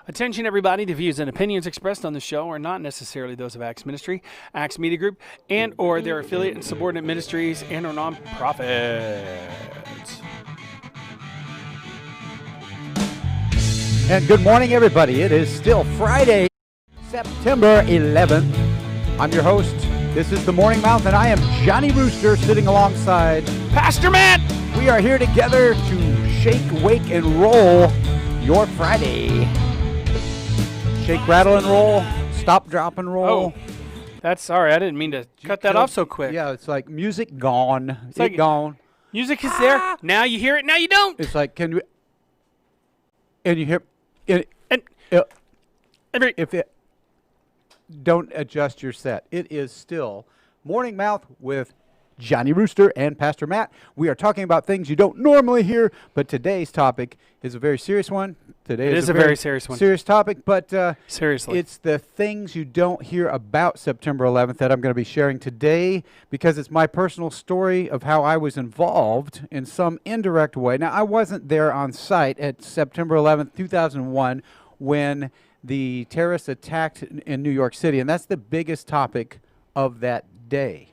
Attention everybody, the views and opinions expressed on the show are not necessarily those of Acts Ministry, Acts Media Group, and or their affiliate and subordinate ministries and or nonprofits. And good morning, everybody. It is still Friday, September 11th. I'm your host. This is The Morning Mouth, and I am Johnny Rooster sitting alongside Pastor Matt! We are here together to shake, wake, and roll your Friday. Shake, rattle, and roll. Stop, drop, and roll. Oh, that's sorry. I didn't mean to cut that off so quick. Yeah, it's like music gone. It's like gone. Music is there. Now you hear it. Now you don't. It's like, can you... And you hear... If it... Don't adjust your set. It is still Morning Mouth with Johnny Rooster and Pastor Matt. We are talking about things you don't normally hear, but today's topic is a very serious one. Today is a very serious one. Serious topic, but seriously, it's the things you don't hear about September 11th that I'm going to be sharing today because it's my personal story of how I was involved in some indirect way. Now, I wasn't there on site at September 11th, 2001, when the terrorists attacked in New York City, and that's the biggest topic of that day.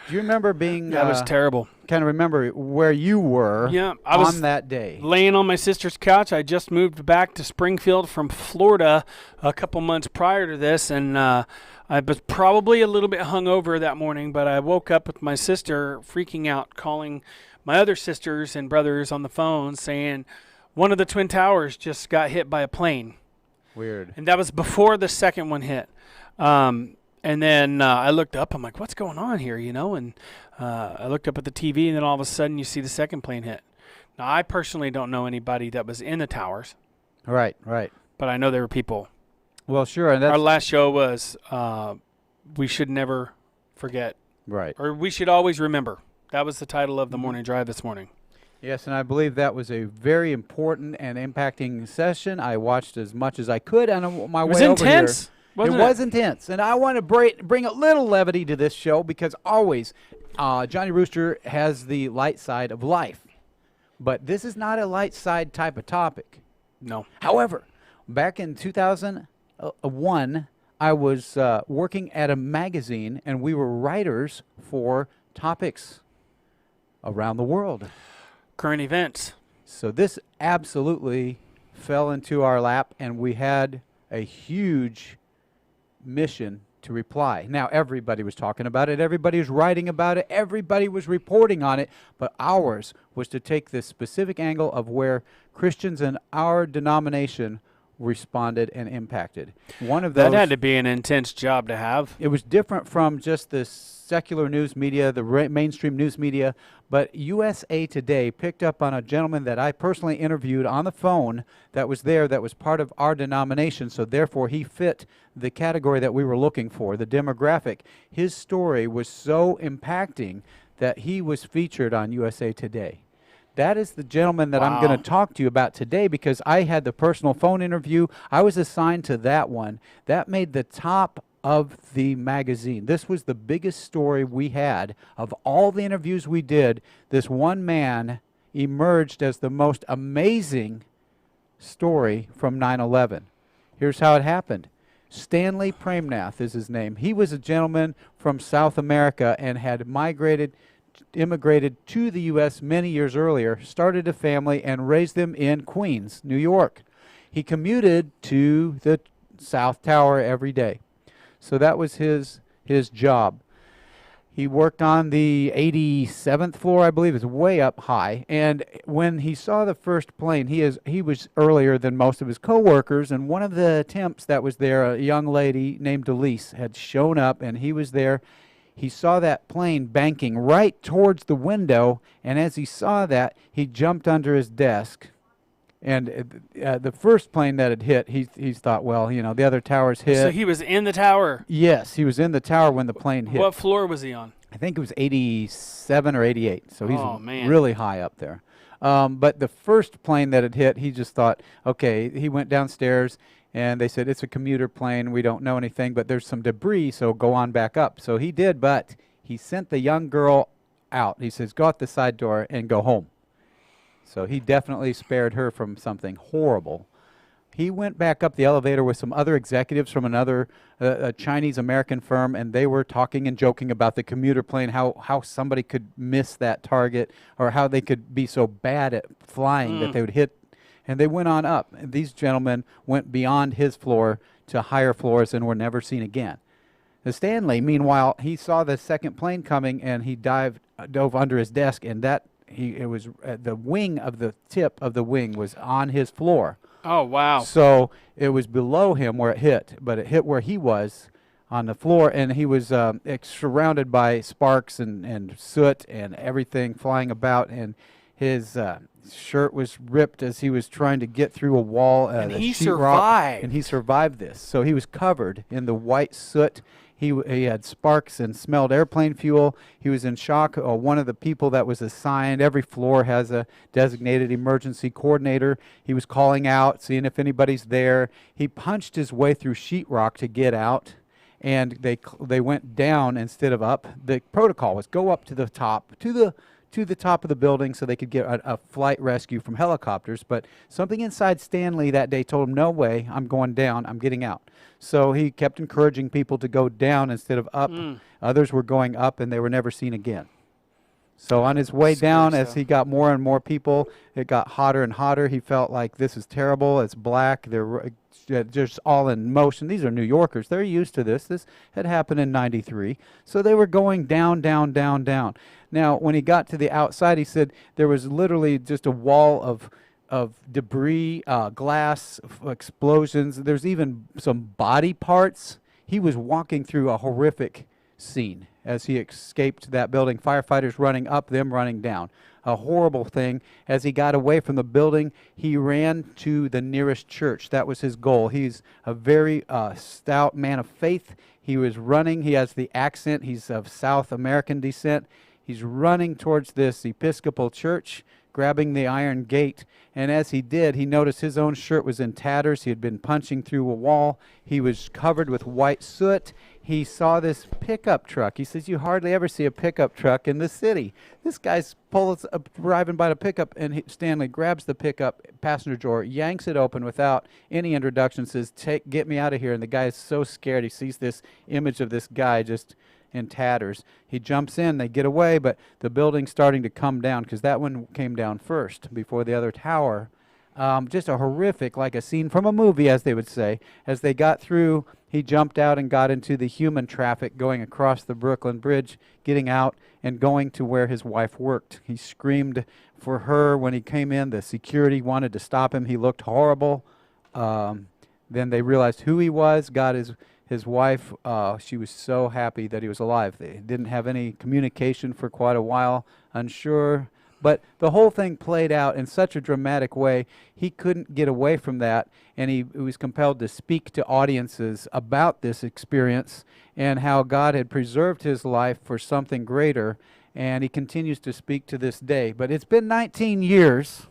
Do you remember being... That was terrible. Kind of remember where you were I was on that day. Laying on my sister's couch. I just moved back to Springfield from Florida a couple months prior to this, and I was probably a little bit hungover that morning, but I woke up with my sister freaking out, calling my other sisters and brothers on the phone saying one of the Twin Towers just got hit by a plane. Weird. And that was before the second one hit. And then I looked up. I'm like, what's going on here, you know? And I looked up at the TV, and then all of a sudden you see the second plane hit. Now, I personally don't know anybody that was in the towers. Right, right. But I know there were people. Well, sure. And that's our last show was We Should Never Forget. Right. Or We Should Always Remember. That was the title of the morning drive this morning. Yes, and I believe that was a very important and impacting session. I watched as much as I could on my way over here. It was intense. It was intense, and I want to bring a little levity to this show because always Johnny Rooster has the light side of life. But this is not a light side type of topic. No. However, back in 2001, I was working at a magazine, and we were writers for topics around the world. Current events. So this absolutely fell into our lap, and we had a huge mission to reply. Now, everybody was talking about it. Everybody was writing about it. Everybody was reporting on it. But ours was to take this specific angle of where Christians in our denomination responded and impacted. One of those... That had to be an intense job to have. It was different from just the secular news media, the mainstream news media, but USA Today picked up on a gentleman that I personally interviewed on the phone that was there that was part of our denomination, so therefore he fit the category that we were looking for, the demographic. His story was so impacting that he was featured on USA Today. That is the gentleman that I'm going to talk to you about today because I had the personal phone interview. I was assigned to that one. That made the top of the magazine. This was the biggest story we had. Of all the interviews we did, this one man emerged as the most amazing story from 9/11. Here's how it happened. Stanley Premnath is his name. He was a gentleman from South America and had immigrated to the U.S. many years earlier, started a family, and raised them in Queens, New York. He commuted to the South Tower every day. So that was his job. He worked on the 87th floor, I believe. It's way up high. And when he saw the first plane, he was earlier than most of his coworkers, and one of the temps that was there, a young lady named Elise, had shown up, and he was there. He saw that plane banking right towards the window, and as he saw that, he jumped under his desk. And the first plane that had hit, he thought, well, you know, the other towers hit. So he was in the tower? Yes, he was in the tower when the plane hit. What floor was he on? I think it was 87 or 88, so he's really high up there. But the first plane that had hit, he just thought, okay, he went downstairs, and they said, it's a commuter plane, we don't know anything, but there's some debris, so go on back up. So he did, but he sent the young girl out. He says, go out the side door and go home. So he definitely spared her from something horrible. He went back up the elevator with some other executives from another a Chinese-American firm, and they were talking and joking about the commuter plane, how somebody could miss that target, or how they could be so bad at flying that they would hit. And they went on up. And these gentlemen went beyond his floor to higher floors and were never seen again. Stanley, meanwhile, he saw the second plane coming, and he dove under his desk, and it was the wing of the tip of the wing was on his floor. Oh, wow. So it was below him where it hit, but it hit where he was on the floor, and he was surrounded by sparks and soot and everything flying about, and his shirt was ripped as he was trying to get through a wall. And he survived. And he survived this. So he was covered in the white soot. He had sparks and smelled airplane fuel. He was in shock. One of the people that was assigned, every floor has a designated emergency coordinator. He was calling out, seeing if anybody's there. He punched his way through sheetrock to get out, and they went down instead of up. The protocol was go up to the top, to the top of the building so they could get a flight rescue from helicopters. But something inside Stanley that day told him, no way, I'm going down, I'm getting out. So he kept encouraging people to go down instead of up. Others were going up, and they were never seen again. So on his way down, as he got more and more people, it got hotter and hotter. He felt like this is terrible. It's black. They're just all in motion. These are New Yorkers. They're used to this. This had happened in '93. So they were going down, down, down, down. Now, when he got to the outside, he said there was literally just a wall of debris, glass, explosions. There's even some body parts. He was walking through a horrific scene as he escaped that building. Firefighters running up, them running down. A horrible thing. As he got away from the building, he ran to the nearest church. That was his goal. He's a very stout man of faith. He was running. He has the accent. He's of South American descent. He's running towards this Episcopal church, grabbing the iron gate. And as he did, he noticed his own shirt was in tatters. He had been punching through a wall. He was covered with white soot. He saw this pickup truck. He says, you hardly ever see a pickup truck in the city. This guy's arriving by the pickup, and Stanley grabs the pickup passenger door, yanks it open without any introduction, says, get me out of here. And the guy is so scared. He sees this image of this guy just in tatters. He jumps in, they get away, but the building's starting to come down because that one came down first before the other tower. Just a horrific, like a scene from a movie, as they would say. As they got through, he jumped out and got into the human traffic going across the Brooklyn Bridge, getting out and going to where his wife worked. He screamed for her when he came in. The security wanted to stop him. He looked horrible. Then they realized who he was, got his wife. She was so happy that he was alive. They didn't have any communication for quite a while, unsure. But the whole thing played out in such a dramatic way, he couldn't get away from that, and he was compelled to speak to audiences about this experience and how God had preserved his life for something greater, and he continues to speak to this day. But it's been 19 years,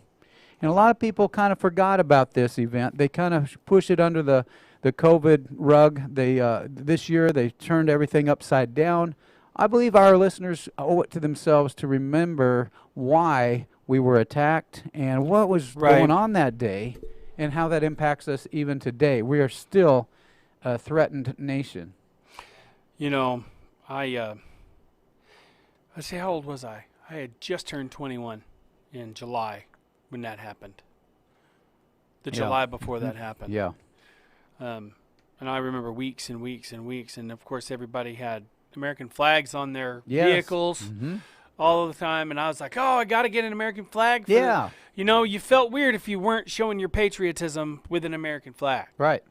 and a lot of people kind of forgot about this event. They kind of push it under the COVID rug. This year they turned everything upside down. I believe our listeners owe it to themselves to remember why we were attacked and what was going on that day and how that impacts us even today. We are still a threatened nation. You know, let's see, how old was I? I had just turned 21 in July when that happened. The July before that happened. Yeah. And I remember weeks and weeks and weeks, and of course everybody had American flags on their vehicles all the time, and I was like, oh, I got to get an American flag. You know, you felt weird if you weren't showing your patriotism with an American flag. Right.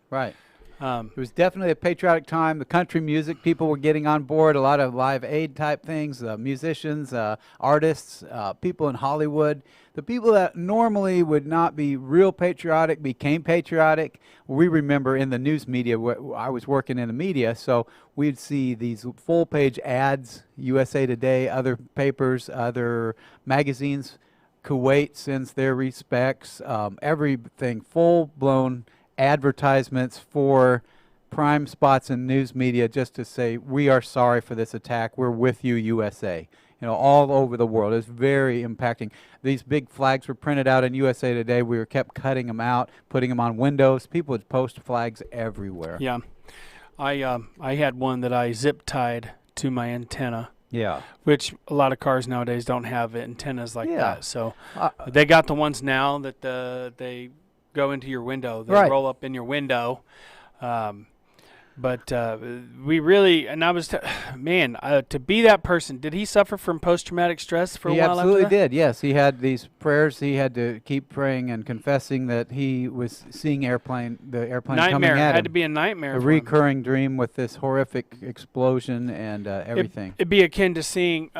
It was definitely a patriotic time. The country music, people were getting on board, a lot of Live Aid type things, musicians, artists, people in Hollywood. The people that normally would not be real patriotic became patriotic. We remember in the news media, I was working in the media, so we'd see these full-page ads, USA Today, other papers, other magazines. Kuwait sends their respects, everything, full-blown advertisements for prime spots in news media just to say, we are sorry for this attack. We're with you, USA. all over the world. It's very impacting. These big flags were printed out in USA Today. We were kept cutting them out, putting them on windows. People would post flags everywhere. Yeah. I had one that I zip tied to my antenna. Yeah. Which a lot of cars nowadays don't have antennas like Yeah. that. So they got the ones now that they go into your window. They Right. roll up in your window. But we really, and I was, to be that person, did he suffer from post-traumatic stress for a He while absolutely after that? did. Yes, he had these prayers. He had to keep praying and confessing that he was seeing the airplane coming Nightmare. at Had him. to be a nightmare. A for him. recurring dream with this horrific explosion and everything. It'd be akin to seeing,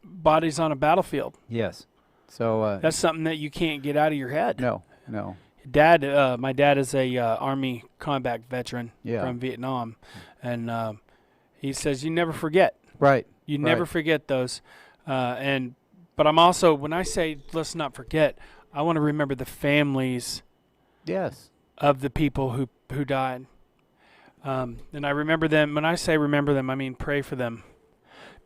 bodies on a battlefield. Yes. So That's something that you can't get out of your head. no. My dad is a Army combat veteran Yeah. from Vietnam, and he says you never forget. Right. You never forget those, but I'm also, when I say let's not forget, I want to remember the families Yes. of the people who died, and I remember them. When I say remember them, I mean pray for them,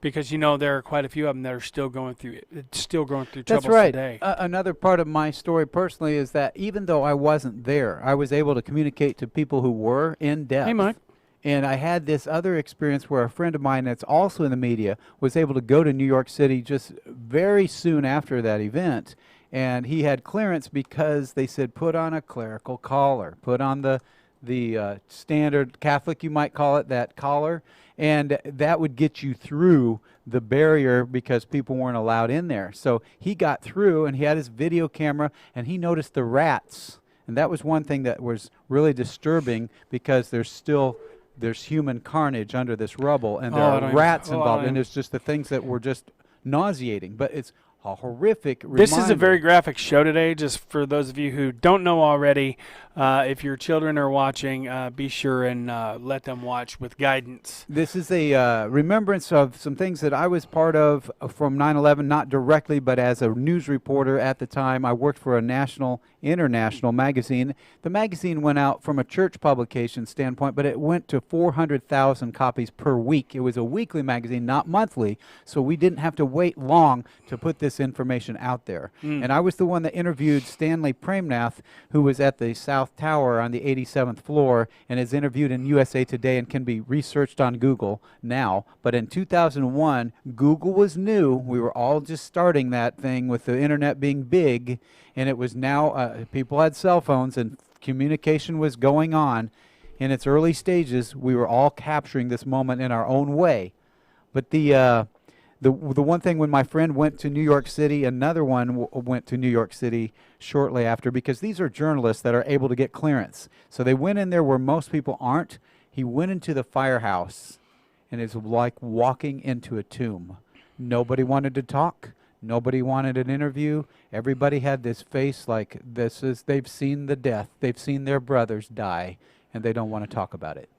because there are quite a few of them that are still going through That's troubles right. today. Another part of my story personally is that even though I wasn't there, I was able to communicate to people who were in depth. Hey, Mike. And I had this other experience where a friend of mine that's also in the media was able to go to New York City just very soon after that event. And he had clearance because they said, put on a clerical collar, put on the standard Catholic, you might call it, that collar. And that would get you through the barrier because people weren't allowed in there. So he got through, and he had his video camera, and he noticed the rats. And that was one thing that was really disturbing, because there's human carnage under this rubble, and there are rats involved. And it's just the things that were just nauseating. But it's a horrific reminder. This is a very graphic show today, just for those of you who don't know already. If your children are watching, be sure and let them watch with guidance. This is a remembrance of some things that I was part of from 9/11, not directly, but as a news reporter at the time. I worked for a international magazine. The magazine went out from a church publication standpoint, but it went to 400,000 copies per week. It was a weekly magazine, not monthly, so we didn't have to wait long to put this information out there. And I was the one that interviewed Stanley Premnath, who was at the South Tower on the 87th floor, and is interviewed in USA Today and can be researched on Google now. But in 2001, Google was new. We were all just starting that thing with the internet being big, and it was now people had cell phones and communication was going on. In its early stages, we were all capturing this moment in our own way. But the one thing, when my friend went to New York City, another one went to New York City shortly after, because these are journalists that are able to get clearance. So they went in there where most people aren't. He went into the firehouse, and it's like walking into a tomb. Nobody wanted to talk. Nobody wanted an interview. Everybody had this face like they've seen the death. They've seen their brothers die, and they don't want to talk about it.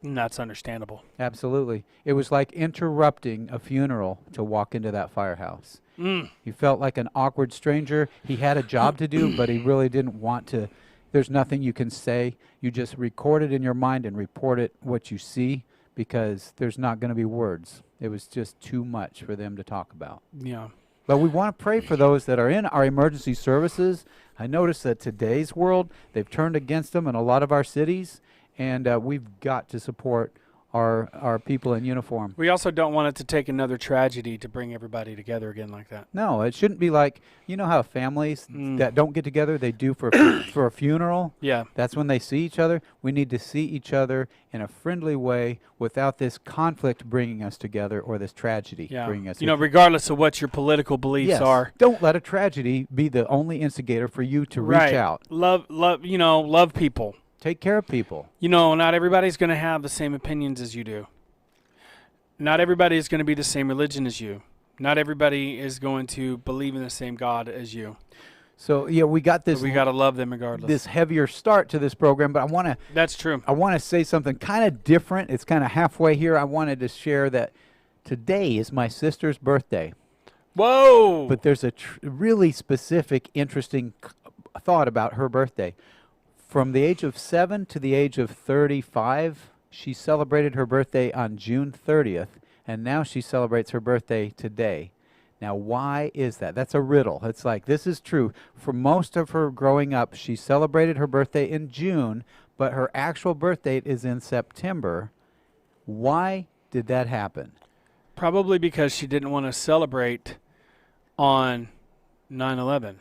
And that's understandable. Absolutely. It was like interrupting a funeral to walk into that firehouse. He felt like an awkward stranger. He had a job to do, but he really didn't want to. There's nothing you can say. You just record it in your mind and report it what you see, because there's not going to be words. It was just too much for them to talk about. Yeah. But we want to pray for those that are in our emergency services. I notice that today's world, they've turned against them in a lot of our cities. And we've got to support our people in uniform. We also don't want it to take another tragedy to bring everybody together again like that. No, it shouldn't be like, how families that don't get together, they do for a funeral. Yeah. That's when they see each other. We need to see each other in a friendly way without this conflict bringing us together, or this tragedy bringing us together. Regardless of what your political beliefs are. Don't let a tragedy be the only instigator for you to reach out. Love people. Take care of people. Not everybody's going to have the same opinions as you do. Not everybody is going to be the same religion as you. Not everybody is going to believe in the same God as you. So, we got this. But we got to love them regardless. This heavier start to this program, but That's true. I want to say something kind of different. It's kind of halfway here. I wanted to share that today is my sister's birthday. Whoa! But there's a really specific, interesting thought about her birthday. From the age of 7 to the age of 35, she celebrated her birthday on June 30th. and now she celebrates her birthday today. Now, why is that? That's a riddle. It's like, this is true. For most of her growing up, she celebrated her birthday in June, but her actual birth date is in September. Why did that happen? Probably because she didn't want to celebrate on 9/11.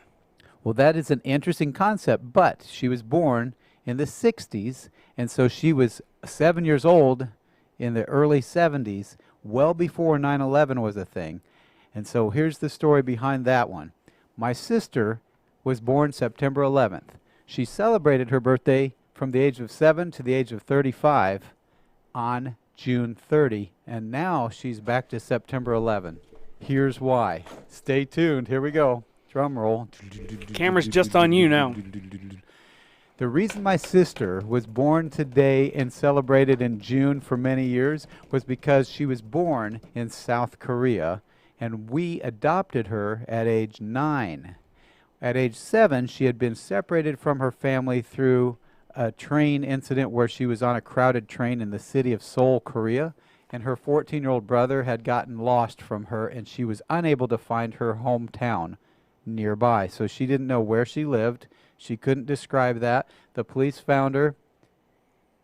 Well, that is an interesting concept, but she was born in the 60s, and so she was 7 years old in the early 70s, well before 9/11 was a thing. And so here's the story behind that one. My sister was born September 11th. She celebrated her birthday from the age of 7 to the age of 35 on June 30, and now she's back to September 11. Here's why. Stay tuned. Here we go. Drum roll. Camera's just on you now. The reason my sister was born today and celebrated in June for many years was because she was born in South Korea, and we adopted her at age 9. At age 7, she had been separated from her family through a train incident where she was on a crowded train in the city of Seoul, Korea, and her 14-year-old brother had gotten lost from her, and she was unable to find her hometown nearby. So she didn't know where she lived. She couldn't describe that. The police found her.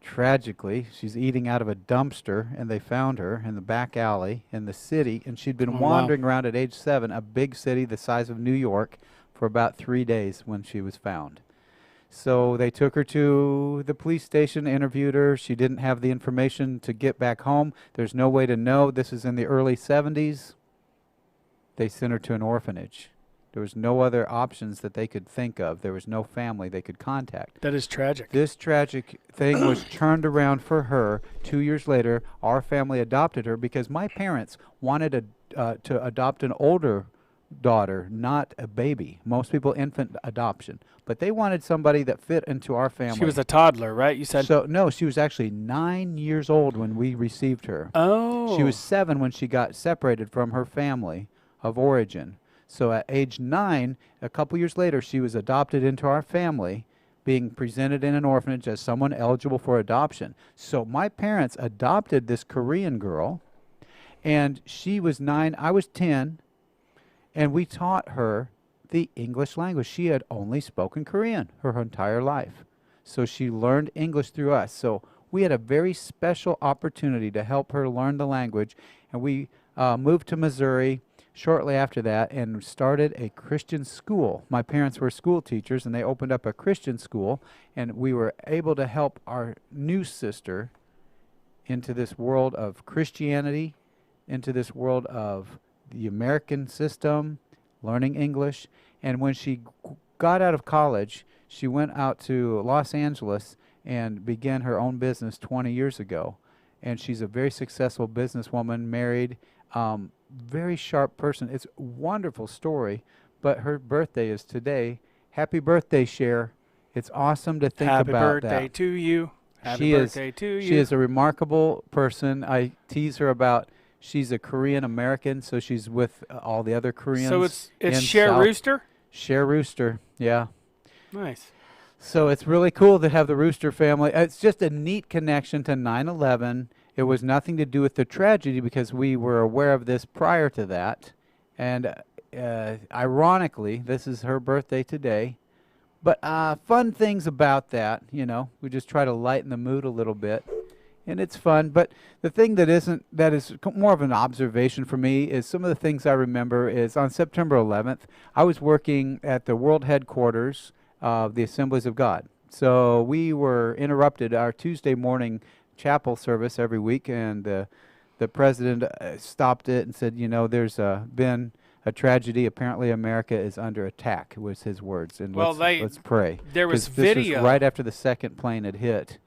Tragically, she's eating out of a dumpster, and they found her in the back alley in the city, and she'd been wandering around at age 7, a big city the size of New York, for about 3 days when she was found. So they took her to the police station, interviewed her. She didn't have the information to get back home. There's no way to know. This is in the early 70s. They sent her to an orphanage. There was no other options that they could think of. There was no family they could contact. That is tragic. This tragic thing was turned around for her. 2 years later, our family adopted her because my parents wanted to adopt an older daughter, not a baby. Most people infant adoption. But they wanted somebody that fit into our family. She was a toddler, right? You said. So, no, she was actually 9 years old when we received her. Oh. She was 7 when she got separated from her family of origin. So at age 9, a couple years later, she was adopted into our family, being presented in an orphanage as someone eligible for adoption. So my parents adopted this Korean girl, and she was 9, I was 10, and we taught her the English language. She had only spoken Korean her entire life. So she learned English through us. So we had a very special opportunity to help her learn the language, and we moved to Missouri shortly after that and started a Christian school. My parents were school teachers, and they opened up a Christian school, and we were able to help our new sister into this world of Christianity, into this world of the American system, learning English. And when she got out of college, she went out to Los Angeles and began her own business 20 years ago. And she's a very successful businesswoman, married, very sharp person. It's a wonderful story, but her birthday is today. Happy birthday, Cher. It's awesome to think Happy about that. birthday to you. Happy birthday to you. She is a remarkable person. I tease her about she's a Korean American, so she's with all the other Koreans. So it's Cher Rooster? Cher Rooster, yeah. Nice. So it's really cool to have the Rooster family. It's just a neat connection to 9/11. It was nothing to do with the tragedy because we were aware of this prior to that. And ironically, this is her birthday today. But fun things about that, you know, we just try to lighten the mood a little bit. And it's fun. But the thing that is more of an observation for me is some of the things I remember is on September 11th, I was working at the world headquarters of the Assemblies of God. So we were interrupted our Tuesday morning chapel service every week, and the president stopped it and said, you know, there's been a tragedy. Apparently America is under attack, was his words. And well, let's pray. There was 'Cause video. This was right after the second plane had hit.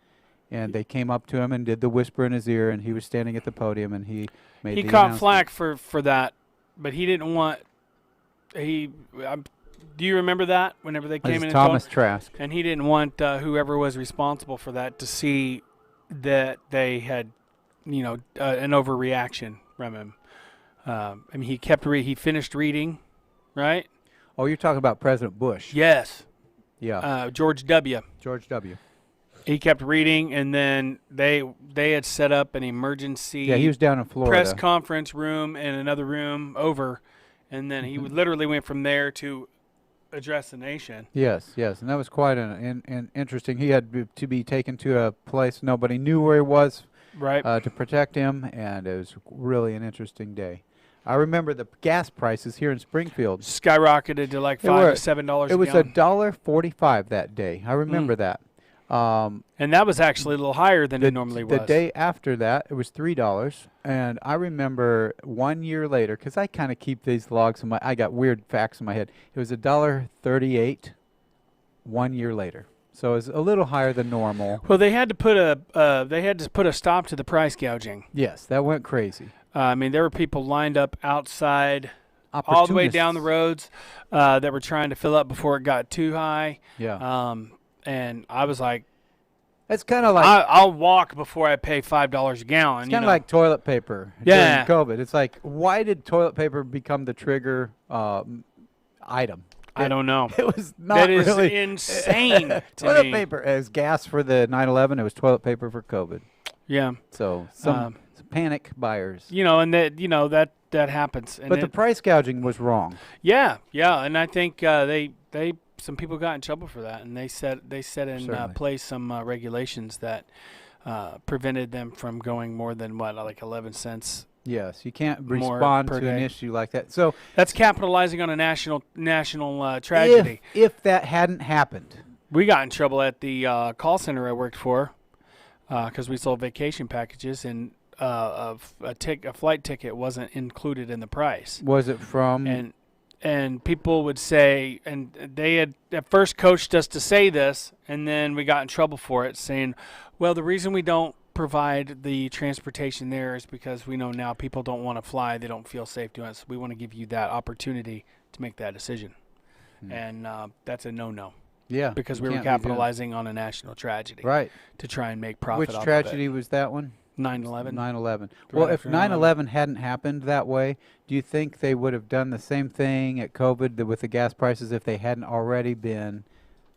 And they came up to him and did the whisper in his ear, and he was standing at the podium, and he made the He caught announcement. flack for that, but he didn't want. Do you remember that? Whenever they came in and Thomas told, Trask. and he didn't want whoever was responsible for that to see that they had, you know, an overreaction from him. I mean, he finished reading, right? Oh, you're talking about President Bush. Yes. Yeah. George W. George W. He kept reading, and then they had set up an emergency Yeah, he was down in Florida. press conference room and another room over, and then he literally went from there to address the nation. Yes, and that was quite an interesting. He had to be taken to a place nobody knew where he was, Right. to protect him, and it was really an interesting day. I remember the gas prices here in Springfield Skyrocketed to like $5 to $7 It was a gallon. $1.45 that day. I remember that. And that was actually a little higher than it normally was. The day after that, it was $3. And I remember 1 year later, because I kind of keep these logs I got weird facts in my head. It was $1.38 1 year later. So it was a little higher than normal. Well, they had to put a stop to the price gouging. Yes, that went crazy. I mean, there were people lined up outside all the way down the roads that were trying to fill up before it got too high. Yeah. And I was like, it's kind of like I'll walk before I pay $5 a gallon. It's kind of like toilet paper during COVID. It's like, why did toilet paper become the trigger item? I don't know. It was not really. That is insane to toilet me. paper as gas for the 9/11. It was toilet paper for COVID. Yeah. So some panic buyers. And that happens. And But the price gouging was wrong. Yeah, and I think some people got in trouble for that, and they set in place some regulations that prevented them from going more than like 11 cents. Yes, you can't respond to an issue like that. So that's capitalizing on a national tragedy. If that hadn't happened, we got in trouble at the call center I worked for because we sold vacation packages, and a flight ticket wasn't included in the price. Was it from? And people would say, and they had at first coached us to say this, and then we got in trouble for it, saying, well, the reason we don't provide the transportation there is because we know now people don't want to fly. They don't feel safe doing it. So we want to give you that opportunity to make that decision. And that's a no-no. Yeah. Because we were capitalizing on a national tragedy. Right. To try and make profit off Which tragedy was that one? 9/11. 9/11. Well, if 9/11 hadn't happened that way, do you think they would have done the same thing at COVID with the gas prices if they hadn't already been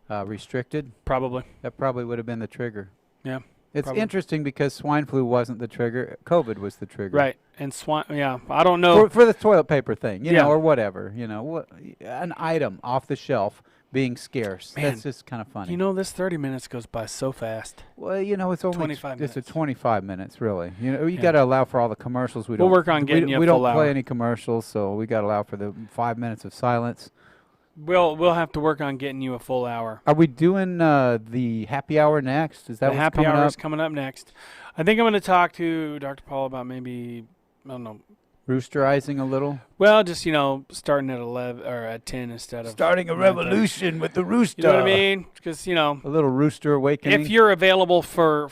restricted? Probably. That probably would have been the trigger. Yeah. It's interesting because swine flu wasn't the trigger. COVID was the trigger. Right. And I don't know. For the toilet paper thing, you know, or whatever. An item off the shelf being scarce. Man, that's just kind of funny. This 30 minutes goes by so fast. Well, it's only 25 minutes. It's a 25 minutes, really. You got to allow for all the commercials. We'll work on getting you a we full don't play hour. any commercials, so we got to allow for the 5 minutes of silence. We'll have to work on getting you a full hour. Are we doing the happy hour next? Is that the what's happy coming hour up? is coming up next? I think I'm going to talk to Dr. Paul about maybe, I don't know, roosterizing a little. Well, just starting at 11 or at 10 instead of starting a revolution with the rooster. You know what I mean? Because a little rooster awakening. If you're available for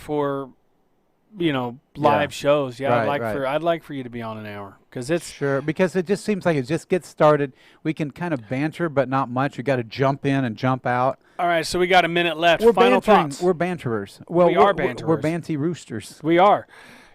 live shows, I'd like for you to be on an hour because it's because it just seems like it just gets started. We can kind of banter, but not much. You got to jump in and jump out. All right, so we got a minute left. We're Final bantering. thoughts. We're banterers. Well, we are banterers. We're banty roosters. We are.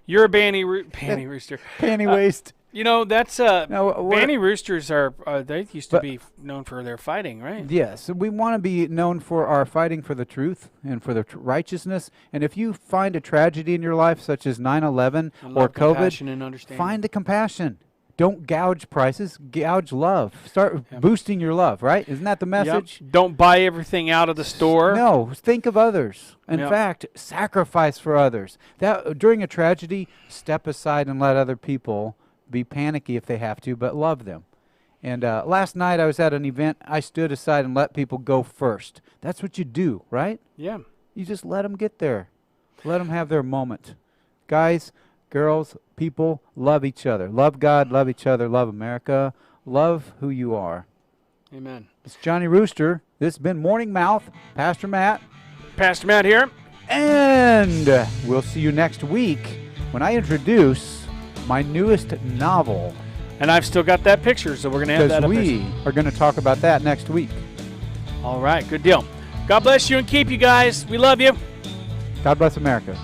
You're a banty rooster. Panty waist. That's banty roosters are they used to be known for their fighting, right? Yes, we want to be known for our fighting for the truth and for the righteousness. And if you find a tragedy in your life, such as 9/11 or COVID, find the compassion. Don't gouge prices, gouge love. Start boosting your love, right? Isn't that the message? Yep. Don't buy everything out of the store. No, think of others. In fact, sacrifice for others. That during a tragedy, step aside and let other people be panicky if they have to, but love them. And last night I was at an event. I stood aside and let people go first. That's what you do, right? Yeah. You just let them get there. Let them have their moment. Guys, girls, people, love each other. Love God, love each other, love America. Love who you are. Amen. It's Johnny Rooster. This has been Morning Mouth. Pastor Matt. Pastor Matt here. And we'll see you next week when I introduce my newest novel. And I've still got that picture, so we're going to have that up there. We are going to talk about that next week. All right, good deal. God bless you and keep you guys. We love you. God bless America.